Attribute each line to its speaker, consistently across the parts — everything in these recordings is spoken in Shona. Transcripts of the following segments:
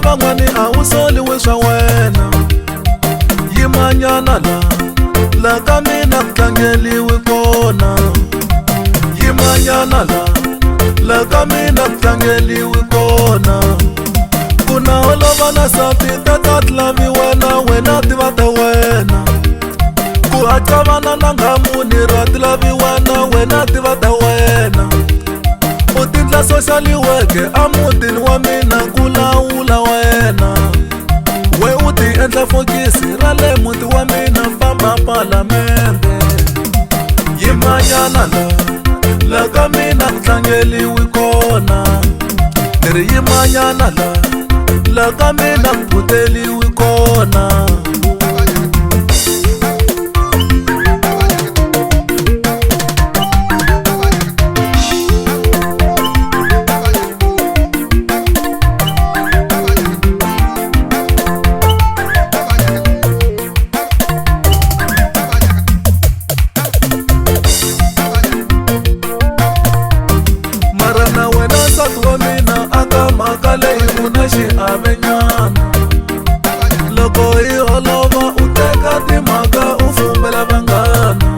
Speaker 1: van'wani a wu soliwi swa wena yimanyana la ka mina ku tlangeliwi kona yimanyana la ka mina ku tlangeliwi kona ku na holova na sati ta tlavi wena tiva ta wena ku hacavana na nghamuni ra tilavi wena tiva ta wena u tindla social worker a mutini wa mina ku lawula wena we u ti endla fokisi ra le muti wa mina famba palamende yimanyana la ka mina ku tlangeliwi kona ni ri yimanyana la ka mina ku puteliwi kona loko hi holova u teka timhaka u fumbela vanghana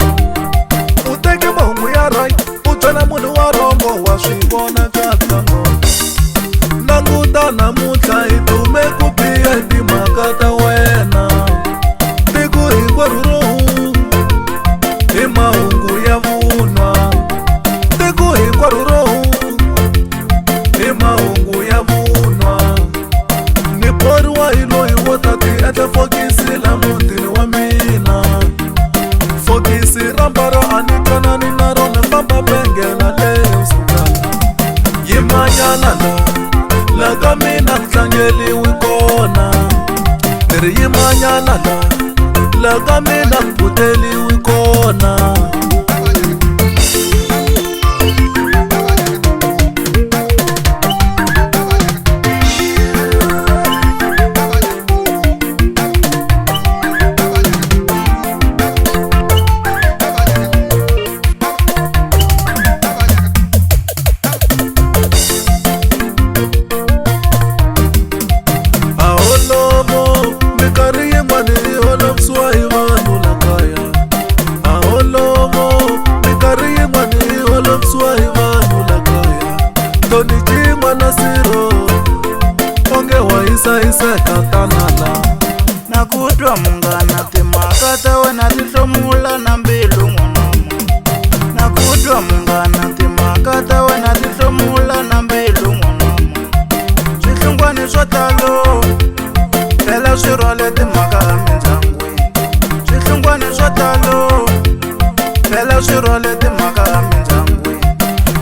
Speaker 1: u teke mahungu ya right u byela munhu wa rombo wa swi vona katsango languta namuntlha hi dume ku biha hi timhaka ta wena tiko hinkwerhu hi mahungu ya vunwa tiko hinkwerhu hi mahungu ya vunwa boriwa hi loyi wo tati endla fokisi la mutini wa mina fokisi ra mbara a ni twanani na rona famba bengela lesuka yimanyana la ka mina ku tlangeliwi kona ni ri yimanyana la ka mina ku puteliwi kona
Speaker 2: na kutwa munghana timhaka ta wena ti hlomula na mbilu n'wanoma na kutwa munghana timhaka ta wena ti hlomula na mbilu n'wanoma swihlungwani swo talo phela swi rhwale timhaka emindyangwini swihlungwani swo talo phela swi rhwale timhaka emindyangwini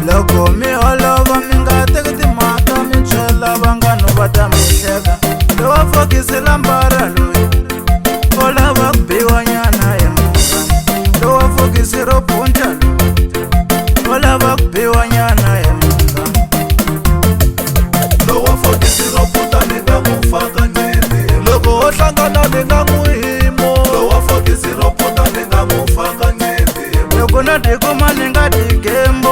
Speaker 2: loko mi holova mi nga teki timhaka mi byela vanghano va ta mi hleka lowa fokisi la mbara loyi o lava ku biwa nyana hi munghana lowa fokisi ro punta loyi o lava ku biwa nyana hi munghana
Speaker 1: lowa fokisi ro punta ni nga n'wu faka nyiti loko ho hlangana ni nga n'wu himo lowa fokisi ro punta ni nga n'wu faka nyiti
Speaker 2: loko no tikuma ni nga tigembo